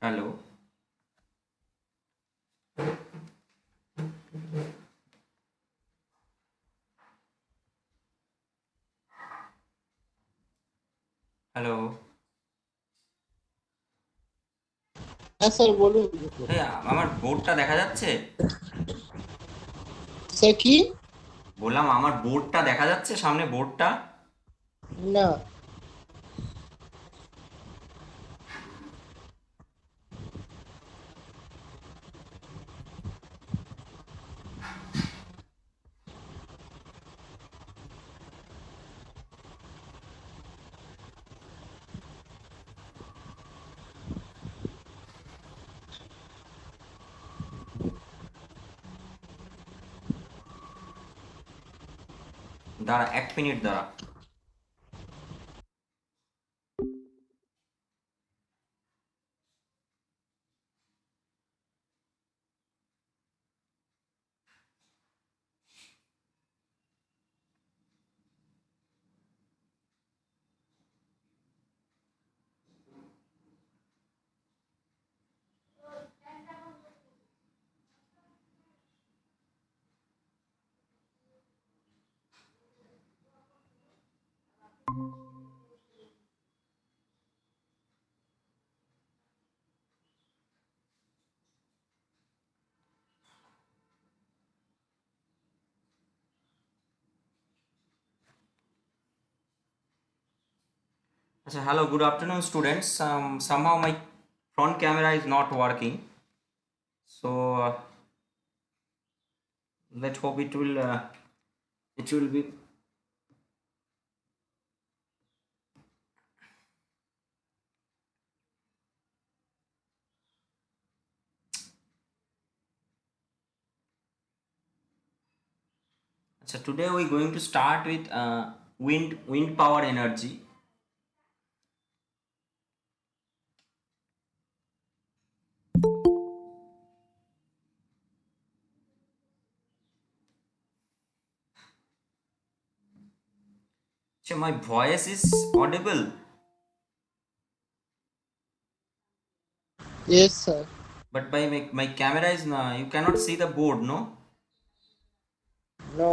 Hello. Hello. হ্যাঁ sir বলুন। এই আমার বোর্ডটা দেখা যাচ্ছে? স্যার কি? বললাম আমার বোর্ডটা দেখা যাচ্ছে, সামনে বোর্ডটা। না। দাঁড়া, 1 মিনিট দাঁড়া। আচ্ছা, hello, good afternoon students. somehow my front camera is not working, so let's hope it will be. So today we're going to start with wind power energy. So my voice is audible, yes sir. but my camera is you cannot see the board, no? No.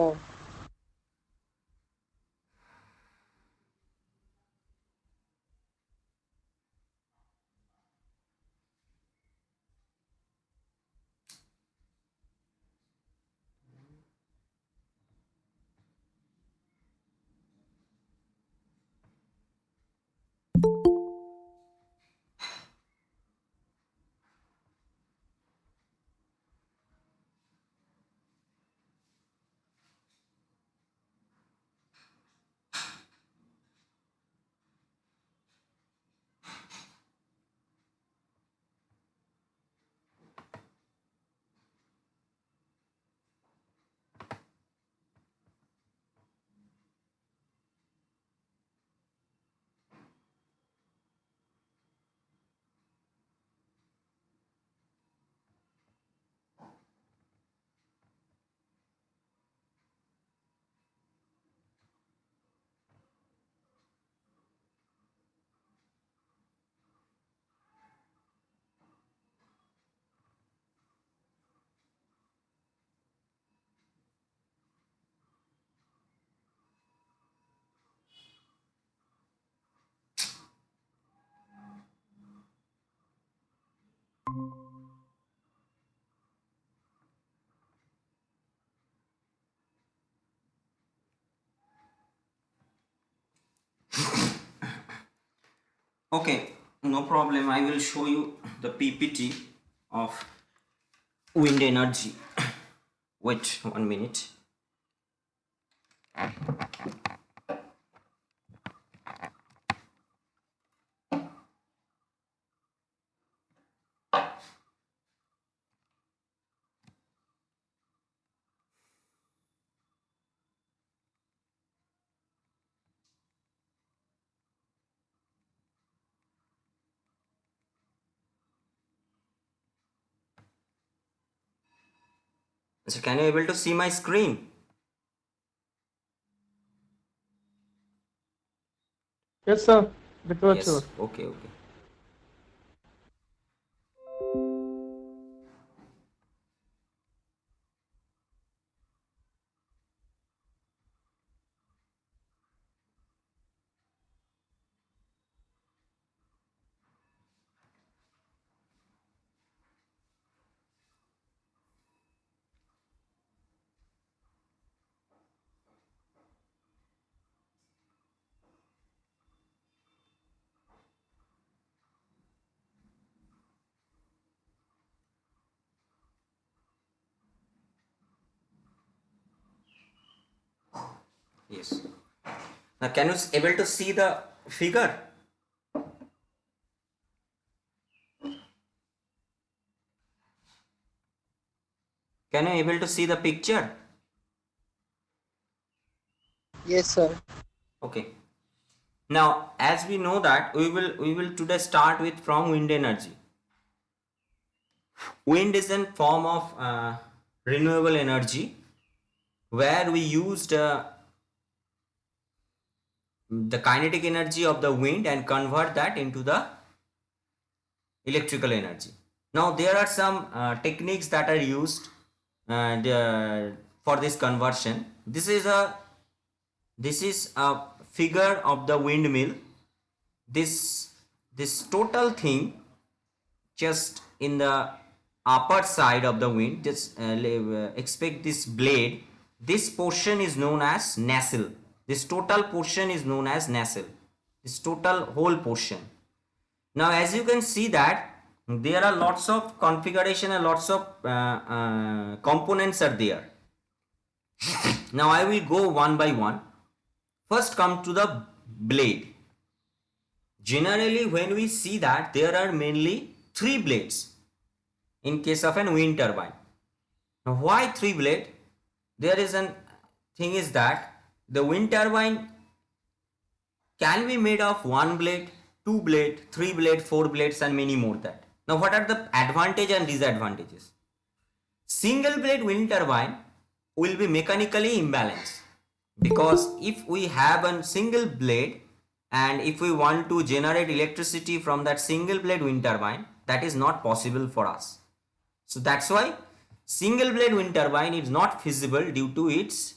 Okay, no problem. I will show you the PPT of wind energy. Wait 1 minute. So can you able to see my screen? Yes sir, দেখতে পাচ্ছি। Yes. Okay. Okay. Yes. Now can you able to see the figure? Can you able to see the picture? Yes, sir. Okay. Now as we know that we will today start with from wind energy. Wind is a form of renewable energy where we used the kinetic energy of the wind and convert that into the electrical energy. Now there are some techniques that are used for this conversion. This is a figure of the windmill. This total thing just in the upper side of the wind, just expect this blade. This portion is known as nacelle. This total portion is known as nacelle. This total whole portion. Now as you can see that there are lots of configuration and lots of components are there. Now I will go one by one. First come to the blade. Generally when we see that there are mainly 3 blades in case of an wind turbine. Now why 3 blade? There is an thing is that the wind turbine can be made of 1 blade, 2 blade, 3 blade, 4 blades and many more that. Now what are the advantage and disadvantages? Single blade wind turbine will be mechanically imbalanced, because if we have a single blade and if we want to generate electricity from that single blade wind turbine, that is not possible for us. So that's why single blade wind turbine is not feasible due to its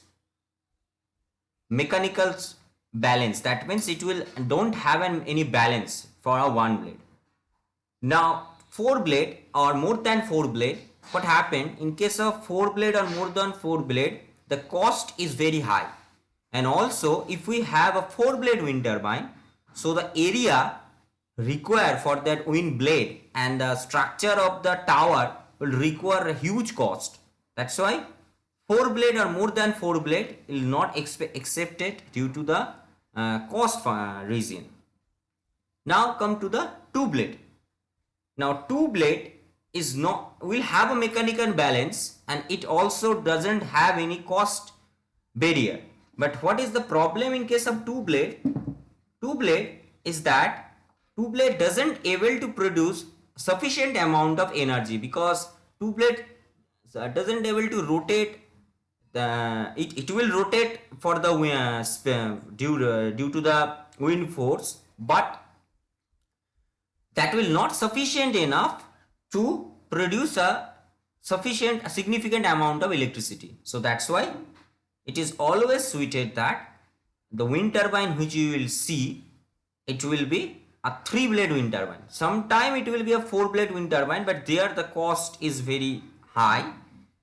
mechanical balance. That means it will don't have any balance for a 1 blade. Now 4 blade or more than 4 blade, what happened in case of 4 blade or more than 4 blade, the cost is very high. And also if we have a 4 blade wind turbine, so the area required for that wind blade and the structure of the tower will require a huge cost. That's why 4 blade or more than 4 blade will not accepted due to the cost reason. Now come to the 2 blade. Now 2 blade is not will have a mechanical balance and it also doesn't have any cost barrier. But what is the problem in case of 2 blade? 2 blade is that 2 blade doesn't able to produce sufficient amount of energy, because 2 blade doesn't able to rotate. It will rotate for the due to the wind force, but that will not sufficient enough to produce a significant amount of electricity. So that's why it is always suited that the wind turbine which you will see, it will be a 3 blade wind turbine. Sometime it will be a 4 blade wind turbine, but there the cost is very high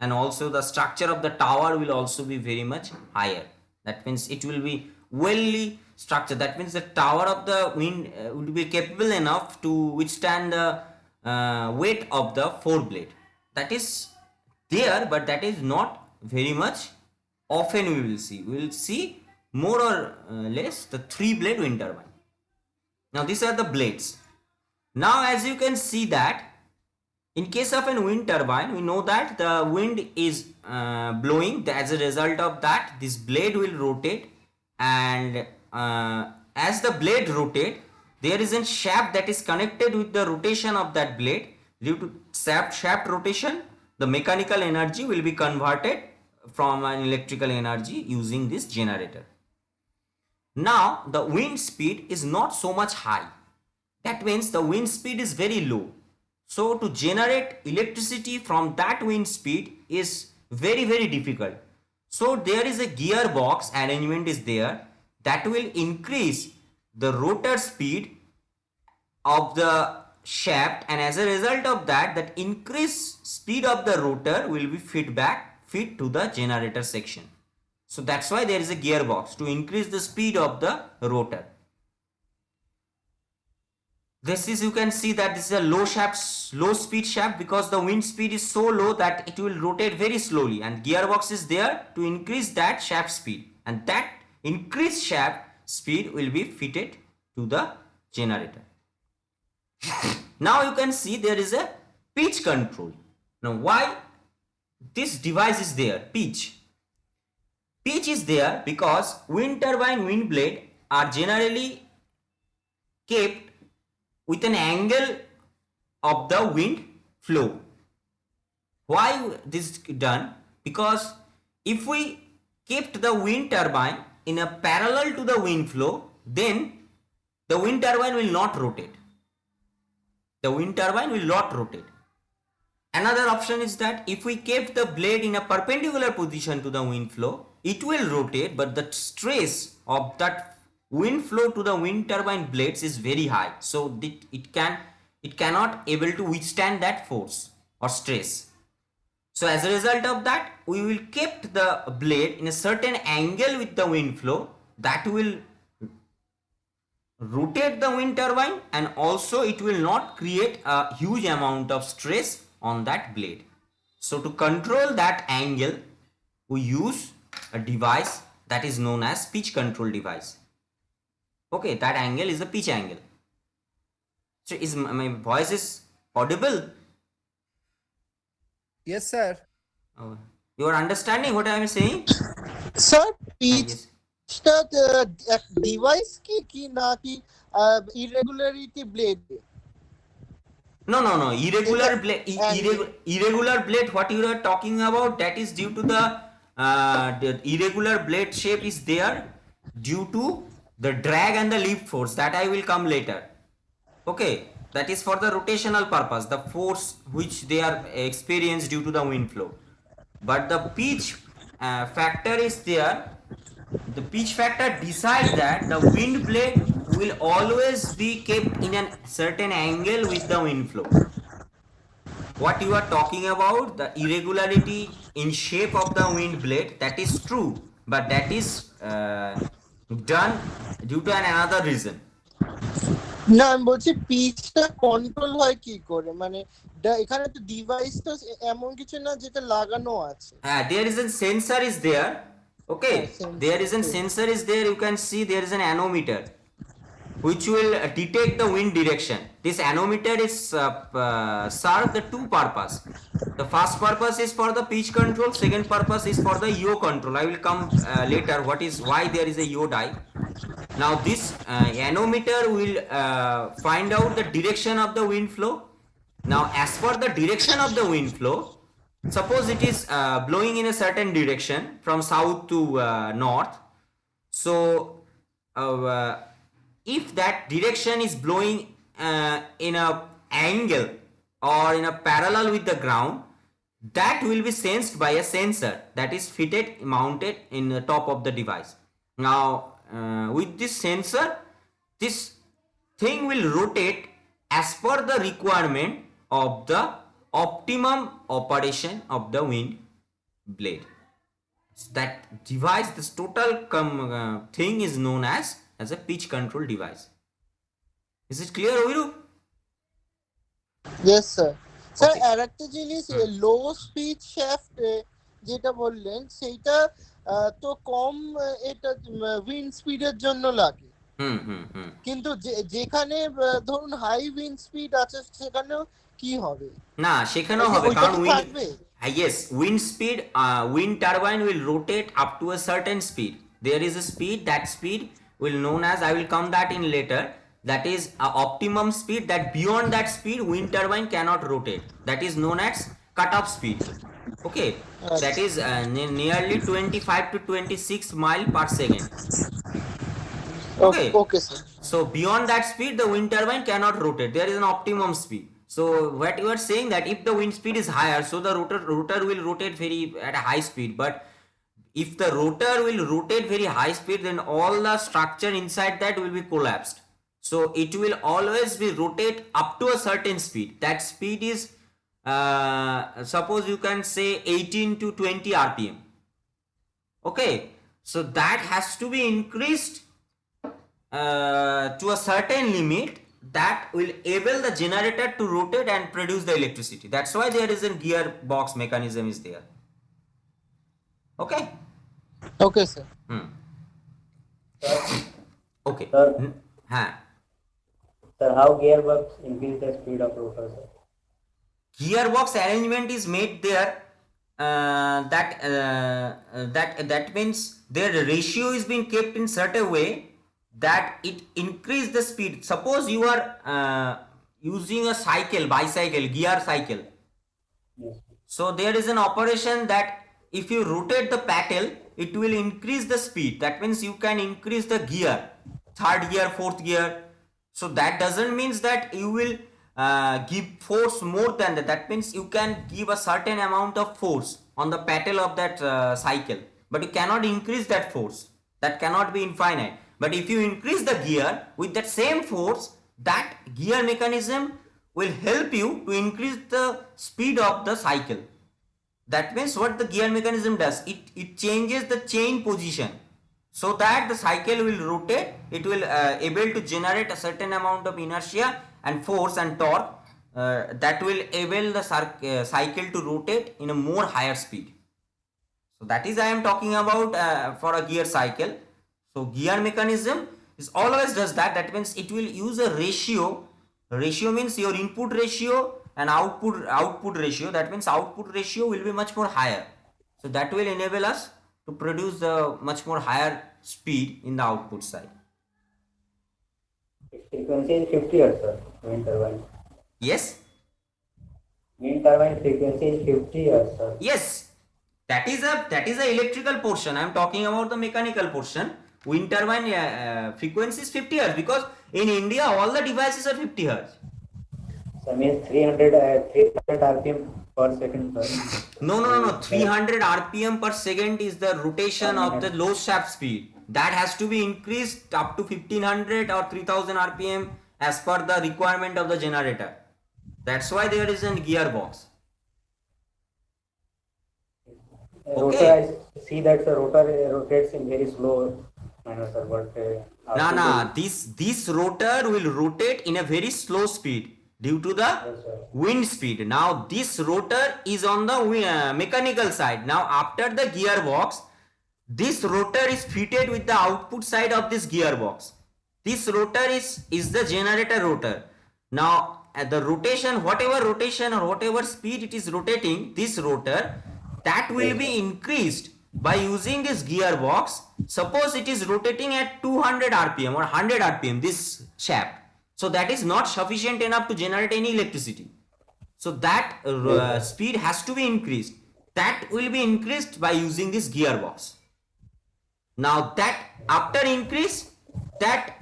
and also the structure of the tower will also be very much higher. That means it will be well structured. That means the tower of the wind would be capable enough to withstand the weight of the 4 blade. That is there, but that is not very much often we will see. We will see more or less the 3 blade wind turbine. Now these are the blades. Now as you can see that in case of a wind turbine, we know that the wind is blowing. As a result of that, this blade will rotate, and as the blade rotate, there is a shaft that is connected with the rotation of that blade. Due to shaft rotation, the mechanical energy will be converted from an electrical energy using this generator. Now the wind speed is not so much high. That means the wind speed is very low. So to generate electricity from that wind speed is very difficult. So there is a gearbox arrangement is there that will increase the rotor speed of the shaft, and as a result of that, that increased speed of the rotor will be feed to the generator section. So that's why there is a gearbox to increase the speed of the rotor. This is, you can see that this is a low speed shaft, because the wind speed is so low that it will rotate very slowly, and gearbox is there to increase that shaft speed, and that increased shaft speed will be fitted to the generator. Now you can see there is a pitch control. Now why this device is there? Pitch is there because wind turbine wind blade are generally kept with an angle of the wind flow. Why this is done? Because if we kept the wind turbine in a parallel to the wind flow, then the wind turbine will not rotate. The wind turbine will not rotate. Another option is that if we kept the blade in a perpendicular position to the wind flow, it will rotate, but the stress of that wind flow to the wind turbine blades is very high, so it cannot able to withstand that force or stress. So as a result of that, we will keep the blade in a certain angle with the wind flow that will rotate the wind turbine, and also it will not create a huge amount of stress on that blade. So to control that angle, we use a device that is known as pitch control device. Okay, that angle is a pitch angle. So is my voice is audible? Yes, sir. You are understanding what I am saying? Sir, Yes. pitchটা device কি নাকি irregularity blade? No. Irregular blade. Irregular blade. What you are talking about? That is due to the irregular blade shape is there due to the drag and the lift force. That I will come later. Okay, that is for the rotational purpose. The force which they are experienced due to the wind flow. But the pitch factor is there. The pitch factor decides that the wind blade will always be kept in a certain angle with the wind flow. What you are talking about, the irregularity in shape of the wind blade, that is true, but that is done due to another reason. না আমি বলছি পিচটা control হয় কি করে, মানে এখানে তো device তো এমন কিছু না যেটা লাগানো আছে। There is a sensor is there. Okay, sensor, there is a okay. sensor is there. You can see there is an anemometer which will detect the wind direction. This anemometer is serve the two purpose. The first purpose is for the pitch control. Second purpose is for the yaw control. I will come later. Why there is a yaw die. Now this anemometer will find out the direction of the wind flow. Now as per the direction of the wind flow, suppose it is blowing in a certain direction from south to north. So if that direction is blowing in a angle or in a parallel with the ground, that will be sensed by a sensor that is mounted in the top of the device. Now with this sensor, this thing will rotate as per the requirement of the optimum operation of the wind blade. So that device, this total thing is known as a pitch control device. Is it clear, Oviru? Yes sir. Sir Okay. আরেকটা জিনিস, low speed shaft যেটা বললেন সেইটা তো কম এটা wind স্পিডের জন্য লাগে, কিন্তু যেখানে ধরুন হাই উইন্ড স্পিড আছে সেখানেও কি হবে? না, সেখানেও হবে, ওইটা কারণ কি উইন্ড, থাকবে? yes, wind speed, wind turbine will rotate up to a certain speed. There is a speed, that speed will known as, I will come that in later, that is optimum speed, that beyond that speed wind turbine cannot rotate, that is known as cut-off speed. Okay, that is nearly 25 to 26 mile per second. Okay. Okay sir. So beyond that speed the wind turbine cannot rotate, there is an optimum speed. So what you are saying that if the wind speed is higher, so the rotor will rotate very at a high speed, but if the rotor will rotate very high speed, then all the structure inside that will be collapsed. So it will always be rotate up to a certain speed. That speed is suppose you can say 18 to 20 rpm. Okay, so that has to be increased to a certain limit that will enable the generator to rotate and produce the electricity. That's why there is a gearbox mechanism is there. Okay. Okay sir. Okay. Sir, Sir, how gearbox increase the speed of rotor, sir? Gearbox arrangement is made there. That means their ratio is being kept in such a way that it increase the speed. Suppose you are using a cycle, bicycle, gear cycle. Yes. So there is an operation that if you rotate the paddle, it will increase the speed. That means you can increase the gear, third gear, fourth gear. So that doesn't mean that you will give force more than that. That means you can give a certain amount of force on the paddle of that cycle, but you cannot increase that force. That cannot be infinite. But if you increase the gear with that same force, that gear mechanism will help you to increase the speed of the cycle. That means what the gear mechanism does, it changes the chain position so that the cycle will rotate. It will able to generate a certain amount of inertia and force and torque that will enable the cycle to rotate in a more higher speed. So that is I am talking about for a gear cycle. So gear mechanism is always does that. That means it will use a ratio. Ratio means your input ratio and output ratio. That means output ratio will be much more higher. So that will enable us to produce a much more higher speed in the output side. Frequency is 50 Hz, sir. Wind turbine. Yes. Wind turbine frequency is 50 Hz, sir. Yes. That is a electrical portion. I am talking about the mechanical portion. Wind turbine frequency is 50 Hz because in India all the devices are 50 Hz. So means 300 RPM per second, sir. No. 300 RPM per second is the rotation of the low shaft speed. That has to be increased up to 1500 or 3000 RPM as per the requirement of the generator. That's why there is a gearbox. Rotor, I see that the rotor rotates in very slow manner, sir. But this rotor will rotate in a very slow speed due to the wind speed. Now this rotor is on the mechanical side. Now after the gearbox, this rotor is fitted with the output side of this gearbox. This rotor is the generator rotor. Now at the rotation, whatever rotation or whatever speed it is rotating, this rotor, that will be increased by using this gearbox. Suppose it is rotating at 200 RPM or 100 RPM, this shaft. So that is not sufficient enough to generate any electricity. So that speed has to be increased. That will be increased by using this gearbox. Now that after increase, that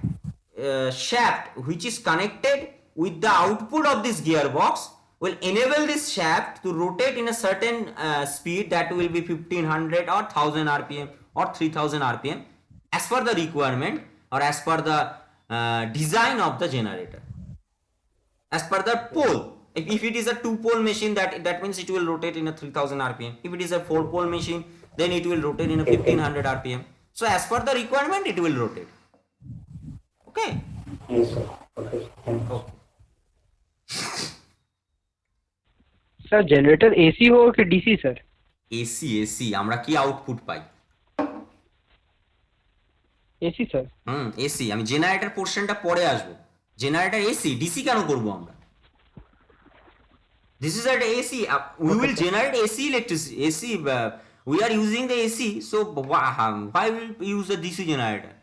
shaft which is connected with the output of this gearbox will enable this shaft to rotate in a certain speed that will be 1500 or 1000 RPM or 3000 RPM as per the requirement or as per the design of the generator. As per the pole. If it is a 2-pole machine, that means it will rotate in a 3000 RPM. If it is a 4-pole machine, then it will rotate in a 1500 RPM. So as per the requirement, it will rotate. Okay? Yes, sir. Okay. Okay. Sir generator AC হোক কি DC sir? AC আমরা কি output পাই? AC sir. AC. আমি generator পোরশনটা পরে আসবো। Generator AC, DC কেন করব আমরা? This is at AC. We will generate AC electricity. AC. We are using the AC. So why will we use a DC generator?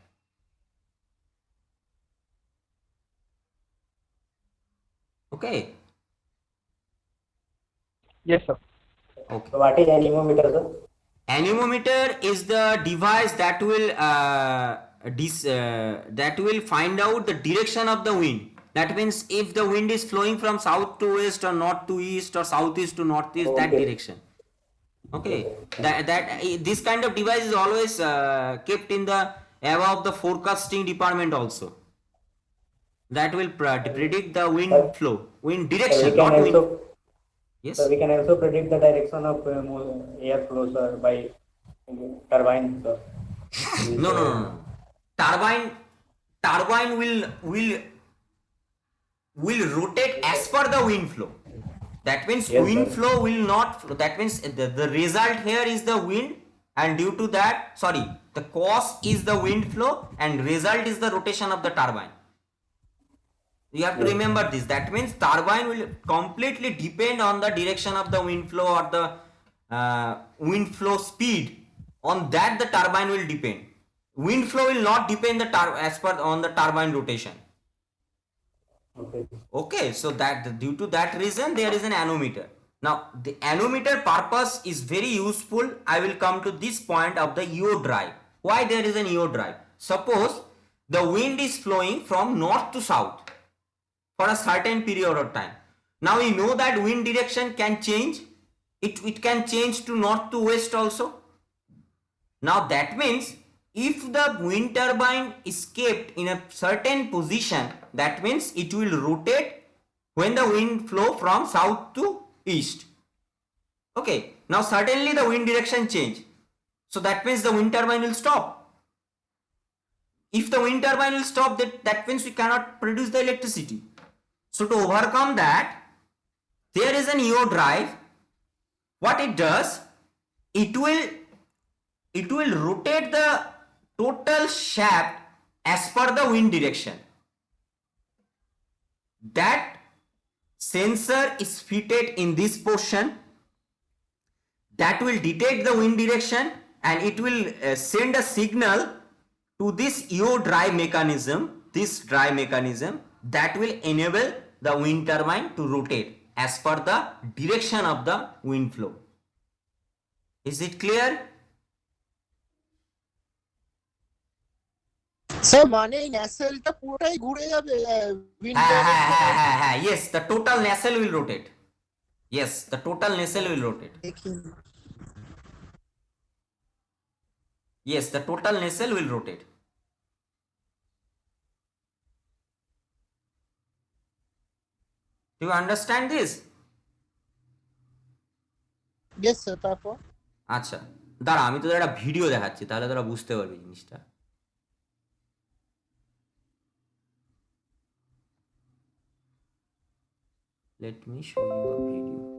Okay. Yes, sir. Okay. So what is anemometer, sir? Anemometer is the device that will find out the direction of the wind. That means if the wind is flowing from south to west or north to east or southeast to northeast, that direction. Okay. That this kind of device is always kept in the above the forecasting department also. That will predict the wind flow, wind direction, not wind. Yes. So we can also predict the direction of air flow, sir, by turbine, sir. No. Turbine will rotate as per the wind flow. That means yes, wind sir. flow will not. That means the result here is the wind, and due to that, The cos is the wind flow and result is the rotation of the turbine. You have to remember this. That means turbine will completely depend on the direction of the wind flow or the wind flow speed. On that the turbine will depend. Wind flow will not depend as per on the turbine rotation. Okay, so that due to that reason there is an anemometer. Now the anemometer purpose is very useful. I will come to this point of the yaw drive. Why there is an yaw drive? Suppose the wind is flowing from north to south for a certain period of time. Now we know that wind direction can change. It can change to north to west also. Now that means if the wind turbine is kept in a certain position, that means it will rotate when the wind flow from south to east. Okay, now suddenly the wind direction change. So that means the wind turbine will stop. If the wind turbine will stop, that means we cannot produce the electricity. So to overcome that, there is an yaw drive. What it does, it will rotate the total shaft as per the wind direction. That sensor is fitted in this portion that will detect the wind direction and it will send a signal to this yaw drive mechanism, that will enable the wind turbine to rotate as per the direction of the wind flow. Is it clear? Sir মানে এই ন্যাসেলটা পুরোটাই ঘুরে যাবে Yes, the total nacelle will rotate. Yes, the total nacelle will rotate. Yes, the total nacelle will rotate. Do you understand this? Yes sir, তারপর আচ্ছা দাঁড়া আমি তোদের একটা ভিডিও দেখাচ্ছি তাহলে তোরা বুঝতে পারবি জিনিসটা। Let me show you a video.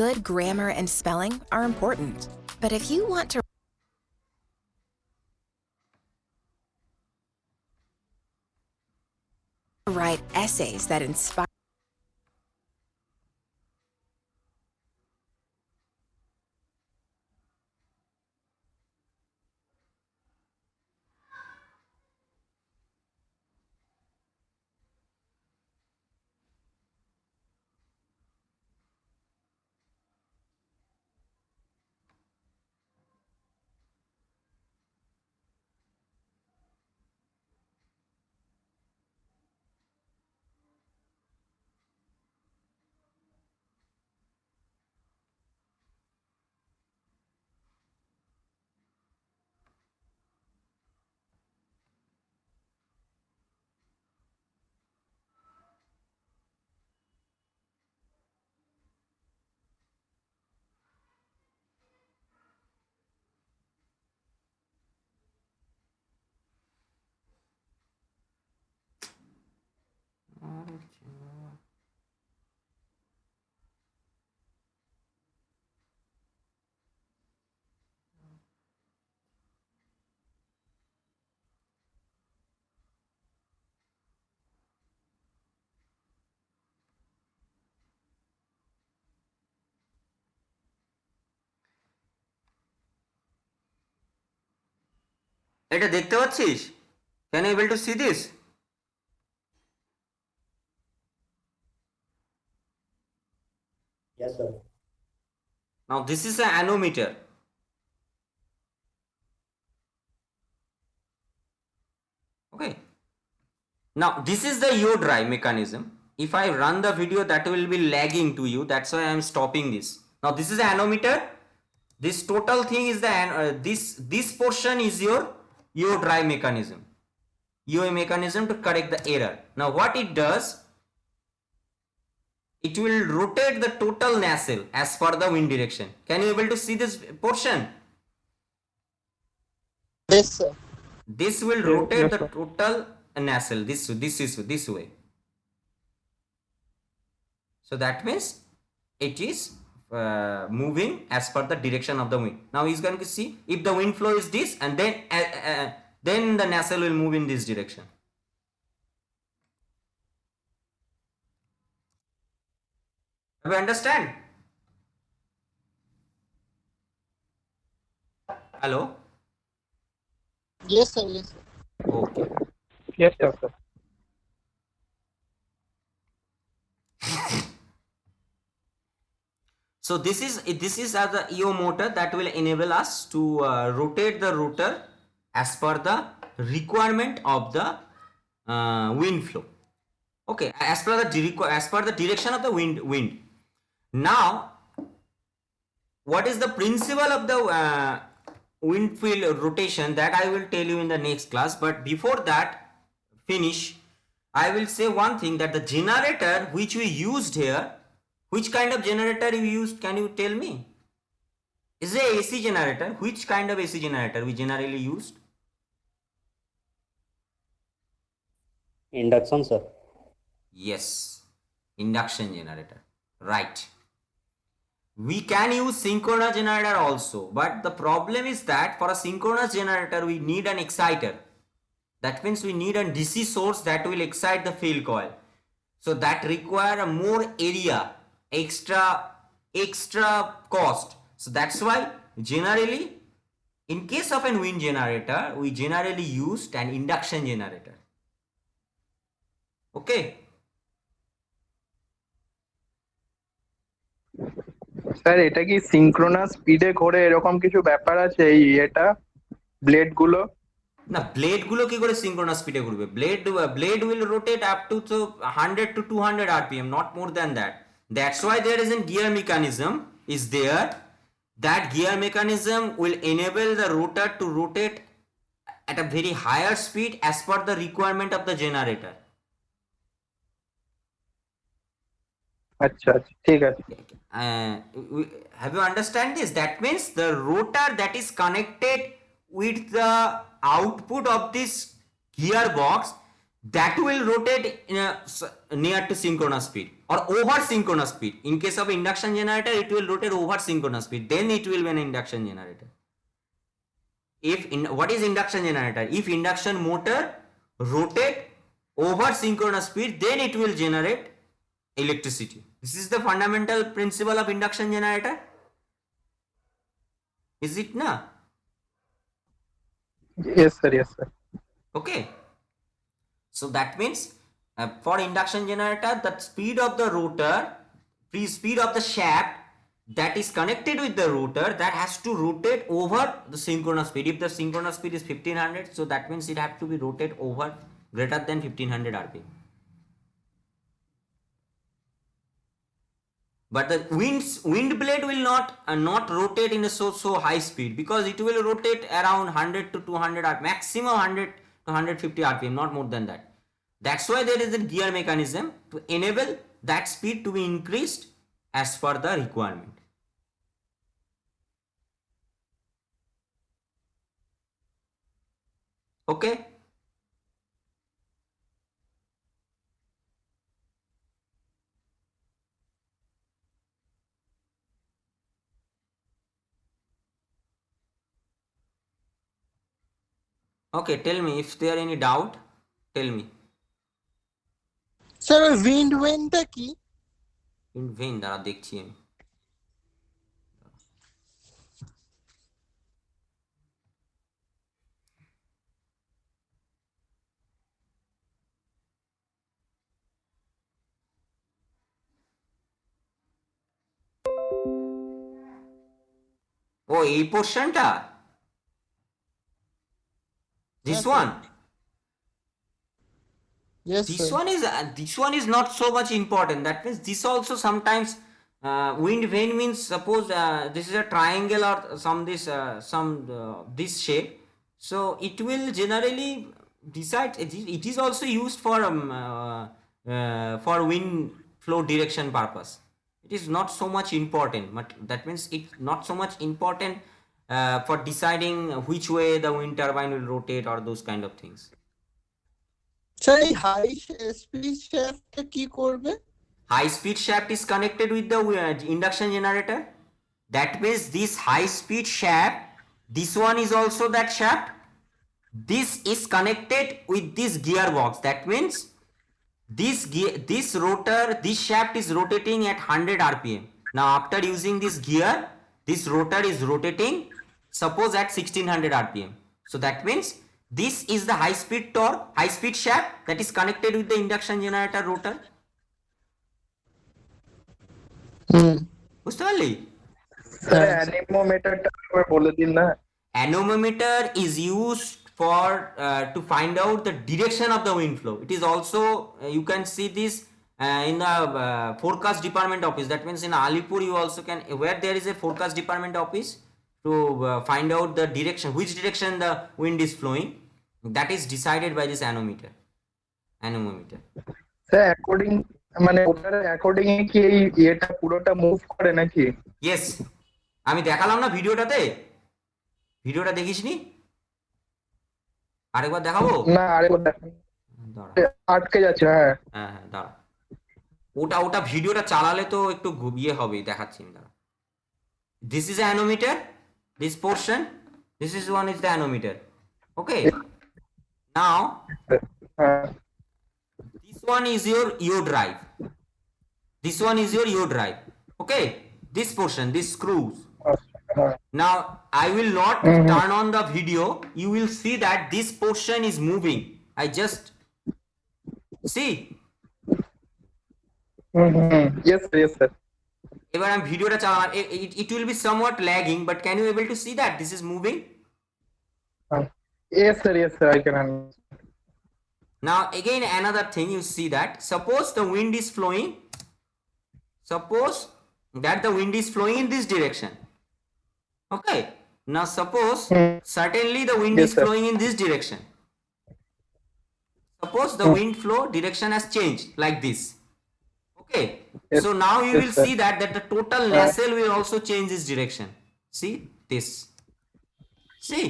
Good grammar and spelling are important, but if you want to write essays that inspire এটা দেখতে পাচ্ছিস? Can you able to see this? Yes sir. Now this is an anemometer. Okay. Now this is the yaw drive mechanism. If I run the video, that will be lagging to you. That's why I am stopping this. Now this is the anemometer. This total thing is the this portion is your yaw drive mechanism. Yaw mechanism to correct the error. Now what it does, it will rotate the total nacelle as per the wind direction. Can you able to see this portion? Yes, sir. This will rotate the total nacelle this way. So that means it is moving as per the direction of the wind. Now he's going to see if the wind flow is this, and then the nacelle will move in this direction. Do you understand? Hello? Yes, sir. Yes, sir. Okay. Yes, sir. So this is as the EO motor that will enable us to rotate the rotor as per the requirement of the wind flow. Okay, as per the direction of the wind. Now, what is the principle of the wind field rotation, that I will tell you in the next class. But before that finish, I will say one thing, that the generator which we used here, which kind of generator you used, can you tell me? Is it a AC generator? Which kind of AC generator we generally used? Induction, sir. Yes, induction generator, right. We can use synchronous generator also, but the problem is that for a synchronous generator we need an exciter. That means we need a DC source that will excite the field coil. So that require a more area, extra cost. So that's why generally in case of a wind generator, we generally used an induction generator. Okay. Sir এটা কি synchronous স্পিডে ঘোরে এরকম কিছু ব্যাপার আছে এই এটা ব্লেড গুলো? না, ব্লেড গুলো কি করে সিনক্রোনাস স্পিডে ঘুরবে? Blade will rotate up to 100 to 200 rpm, not more than that. That's why there is a gear mechanism is there. That gear mechanism will enable the rotor to rotate at a very higher speed as per the requirement of the generator. আচ্ছা আচ্ছা, ঠিক আছে। Have you understand this? That means the rotor that is connected with the output of this gearbox, that will rotate in near to synchronous speed or over synchronous speed. In case of induction generator, it will rotate over synchronous speed. Then it will be an induction generator. What is induction generator? If induction motor rotate over synchronous speed, then it will generate electricity. This is the fundamental principle of induction generator. Is it na? Yes sir, yes sir. Okay. So that means for induction generator, the speed of the rotor, speed of the shaft that is connected with the rotor, that has to rotate over the synchronous speed. If the synchronous speed is 1500, so that means it has to be rotate over greater than 1500 rpm. But the wind blade will not rotate in a so high speed, because it will rotate around 100 to 200 maximum 100 to 150 rpm, not more than that. That's why there is a gear mechanism to enable that speed to be increased as per the requirement. Okay. Okay, tell me if there any doubt, tell me. Sir, wind vane টা কি? Wind vane দ্বারা দেখছি আমি। ও এই পোরশনটা, this one. Yes, This sir. one is not so much important. That means this also sometimes wind vane means suppose this is a triangle or this shape. So it will generally decide. It is also used for wind flow direction purpose. It is not so much important, but that means it's not so much important for deciding which way the wind turbine will rotate or those kind of things. Sir এই high speed শ্যাফটটা কি করবে? High speed shaft is connected with the induction generator. That means this high speed shaft, this one is also that shaft. This is connected with this gearbox. That means this rotor, this shaft is rotating at 100 rpm. Now after using this gear, this rotor is rotating suppose at 1600 rpm. So that means this is the high speed torque, high speed shaft that is connected with the induction generator rotor. বুঝতে পারলি? Sir অ্যানিমোমিটারটা একবার বলে দিন না। Anemometer is used for to find out the direction of the wind flow. It is also you can see this in the forecast department office. That means in Alipur you also can, where there is a forecast department office, to find out the direction, which direction the wind is flowing. That is decided by this anemometer. Sir according মানে ওটার according এ কি এই এটা পুরোটা move করে নাকি? Yes, আমি দেখালাম না ভিডিওটাতে। ভিডিওটা দেখিসনি? আরেকবার দেখাবো? না আরেকবার দেখান। আটকে যাচ্ছে। হ্যাঁ হ্যাঁ হ্যাঁ দাঁড়া, ওটা ভিডিওটা চালালে তো একটু ইয়ে হবে, দেখাচ্ছি দাঁড়া। This is anemometer, this portion, this is one is the anemometer. Okay, now this one is your yaw drive. This one is your yaw drive. Okay, this portion, this screws. Now I will not turn on the video. You will see that this portion is moving. I just see. Yes sir, yes sir. এবার আমি ভিডিওটা চালাম, it will be somewhat lagging, but can you able to see that this is moving? Yes sir, I can understand. Now again another thing, you see that suppose the wind is flowing, suppose that the wind is flowing in this direction. Okay, now suppose certainly the wind Yes, is sir. flowing in this direction. Suppose the wind flow direction has changed like this. Okay, Yes. so now you Yes, will sir. see that the total nacelle will also change its direction. See this, see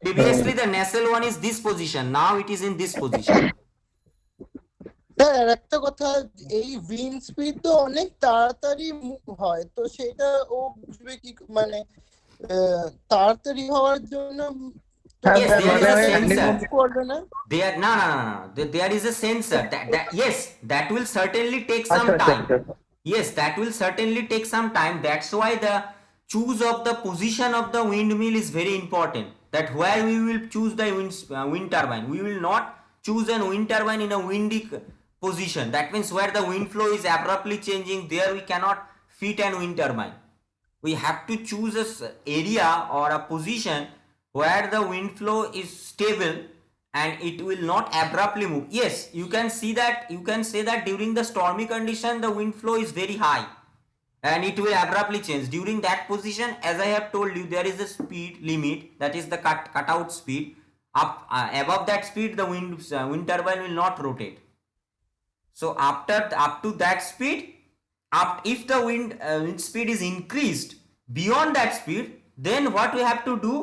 previously the nacelle one is this position, now it is in this position. Sir আর একটা কথা, এই wind speed তো অনেক তাড়াতাড়ি move হয়, তো সেটা ও বুঝবে কি মানে তাড়াতাড়ি হওয়ার জন্য? Yes, there is a sensor. করবে না? There no. There is a sensor that yes, that will certainly take some time. Yes, that will certainly take some time. That's why the choose of the position of the windmill is very important. That where we will choose the wind turbine. We will not choose a wind turbine in a windy position. That means where the wind flow is abruptly changing, there we cannot fit an wind turbine. We have to choose a area or a position where the wind flow is stable and it will not abruptly move. Yes, you can see that, you can say that during the stormy condition the wind flow is very high and it will abruptly change. During that position, as I have told you, there is a speed limit, that is the cutout speed. Up above that speed the wind turbine will not rotate. So up to that speed, if the wind speed is increased beyond that speed, then what we have to do,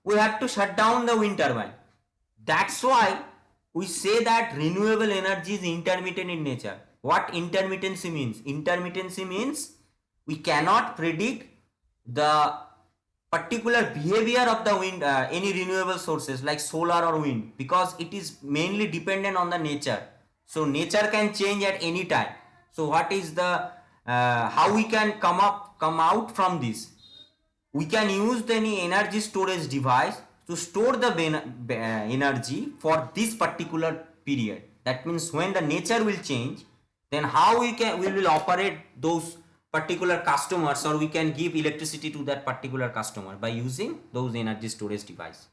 we have to shut down the wind turbine. That's why we say that renewable energy is intermittent in nature. What intermittency means? Intermittency means we cannot predict the particular behavior of the wind, any renewable sources like solar or wind, because it is mainly dependent on the nature. So nature can change at any time. So what is the how we can come out from this? We can use any energy storage device to store the energy for this particular period. That means when the nature will change, then how we will operate those particular customers, or we can give electricity to that particular customer by using those energy storage device.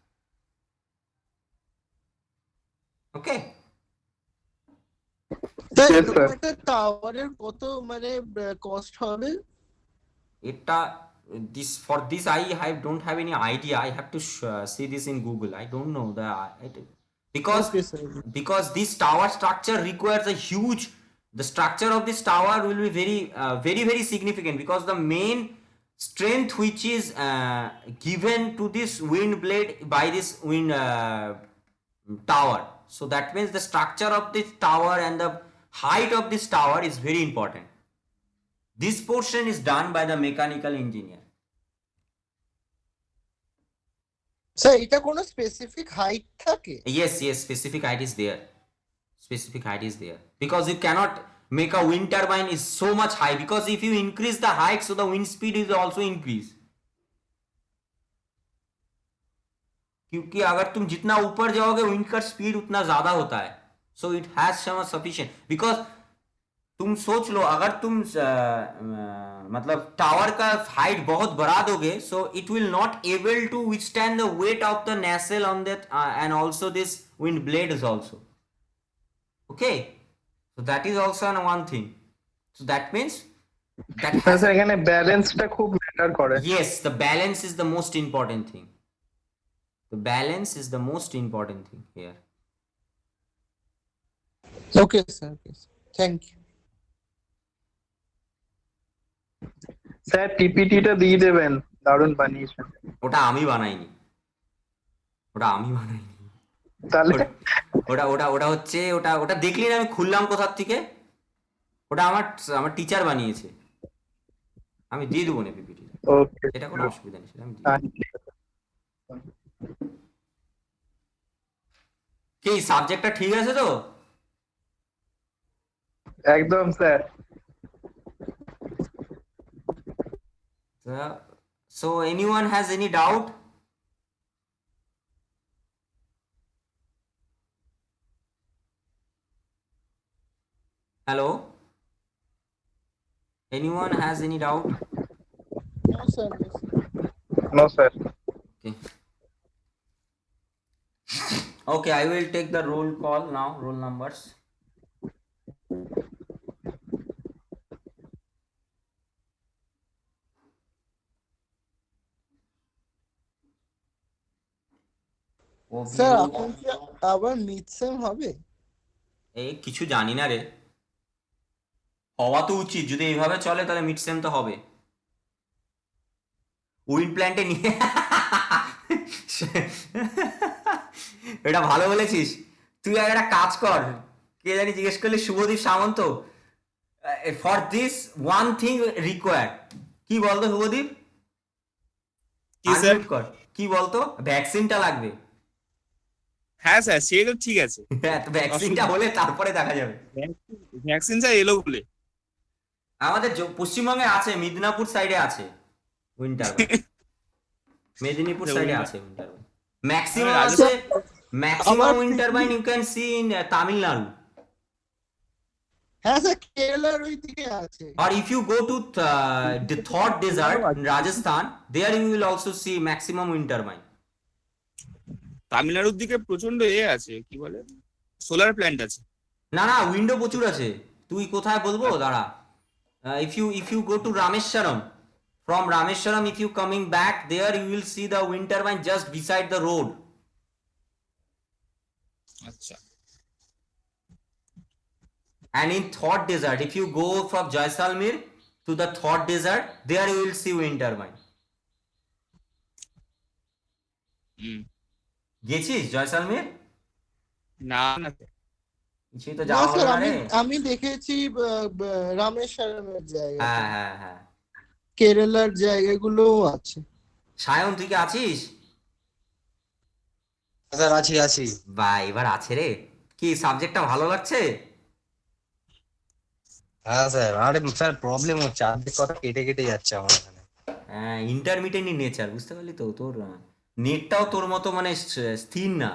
Okay, sir Yes, এরকম sir. একটা টাওয়ারের কত মানে cost হবে? এটা for this I don't have any idea. I have to see this in Google. I don't know because Okay, sir. this tower structure requires a huge. The structure of this tower will be very significant because the main strength which is given to this wind blade by this wind tower. So that means the structure of this tower and the height of this tower is very important. This portion is done by the mechanical engineer. Sir এটা কোনো specific height থাকে? Yes, specific height is there. Specific height is there because you cannot make a wind turbine is so much high, because if you increase the height, so the wind speed is also increase. क्योंकि अगर तुम जितना ऊपर जाओगे wind का speed उतना ज्यादा होता है. So it has some sufficient, because तुम सोच लो अगर तुम मतलब टावर का हाइट बहुत बढ़ा दोगे, so it will not able to withstand the weight of the nacelle on that end also this wind blade is also. Okay, so that is also one thing. So that means that has, এখানে ব্যালেন্সটা খুব matter করে। yes, the balance is the most important thing. The balance is the most important thing here. Okay, sir. Okay, sir. Thank you. Sir পিপিটিটা দিয়ে দেবেন, দারুণ বানিয়েছেন। ওটা আমি বানাইনি, তাহলে ওটা হচ্ছে ওটা দেখলি না আমি খুললাম কোথার থেকে, ওটা আমার টিচার বানিয়েছে, আমি দিয়ে দেবো না পিপিটি, ওকে, এটা কোনো অসুবিধা নেই, সেটা আমি দিয়ে দেবো। কি সাবজেক্টটা ঠিক আছে তো? একদম sir. So anyone has any doubt? Hello? Anyone has any doubt? No, sir. No, sir. No sir. Okay. Okay, I will take the roll call now, roll numbers. Sir এখন কি আবার মিডসেম হবে? এই কিছু জানি না রে, হওয়া তো উচিত, যদি এইভাবে চলে তাহলে মিড সেম তো হবে। উইন্ড প্ল্যান্টে নিয়ে এটা ভালো বলেছিস তুই, একটা কাজ কর, কে জানি জিজ্ঞেস করলে Subhadeep Samanta, for this one thing required, কি বলতো শুভদীপ? Unmute কর, কি বলতো? ভ্যাকসিনটা লাগবে। হ্যাঁ স্যার সেই তো ঠিক আছে, হ্যাঁ, তো ভ্যাকসিনটা হলে তারপরে দেখা যাবে। ভ্যাকসিন স্যার এলো বলে আমাদের পশ্চিমবঙ্গে আছে, মিদনাপুর সাইডে আছে উইন্টার, মেদিনীপুর সাইডে আছে উইন্টার, ম্যাক্সিমাম আছে, ম্যাক্সিমাম উইন্টার বাইন you can see in Tamil Nadu. হ্যাঁ স্যার, কেরালার ওই দিকে আছে। Or if you go to the Thor desert in Rajasthan, there you will also see maximum wind turbine. তামিলনাড়ুর দিকে প্রচন্ড আছে, কি বলে সোলার প্ল্যান্ট আছে। না উইন্ডো প্রচুর আছে, তুই কোথায় বলবো দাঁড়া। if you go to Rameshwaram, from Rameshwaram if you coming back there you will see the wind turbine just beside the road. আচ্ছা। And in Thor desert, if you go from Jaisalmer to the Thor desert, there you will see wind turbine. গেছিস জয়সালমের? না না কিছুই তো না যাওয়া sir, হলো না রে। আমি দেখেছি রামেশ্বরমের জায়গা, হ্যাঁ কেরালার জায়গাগুলোও আছে। সায়ন তুই কি আছিস? স্যার আছি। বা এবার আছে রে, কি সাবজেক্টটা ভালো লাগছে? হ্যাঁ স্যার, আরে স্যার প্রবলেম হচ্ছে, অর্ধেক কথা কেটে যাচ্ছে আমার এখানে। হ্যাঁ, ইন্টারমিটেন্ট নেচার, বুঝতে পারলি তো, তোর নেটটাও তোর মতো মানে স্থির না।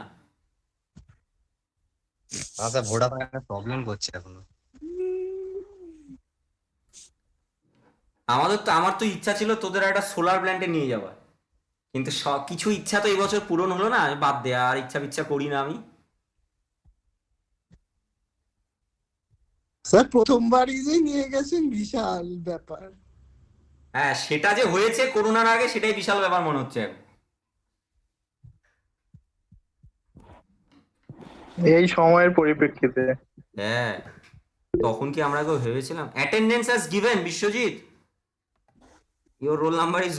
হ্যাঁ স্যার, ভোডাফোন প্রবলেম করছে এখনো। আমার তো ইচ্ছা ছিল তোদের একটা সোলার প্ল্যান্টে নিয়ে যাওয়ার, কিন্তু কিছু ইচ্ছা তো এই বছর পূরণ হলো না, বাদ দে, আর ইচ্ছা করি না আমি। স্যার প্রথমবারই যে নিয়ে গেছেন বিশাল ব্যাপার। হ্যাঁ, সেটা যে হয়েছে করোনার আগে সেটাই বিশাল ব্যাপার মনে হচ্ছে। এই সময়ের পরিপ্রেক্ষিতে হ্যাঁ, তখন কি আমরা কেউ ভেবেছিলাম? Attendance has given Biswajit, your roll number is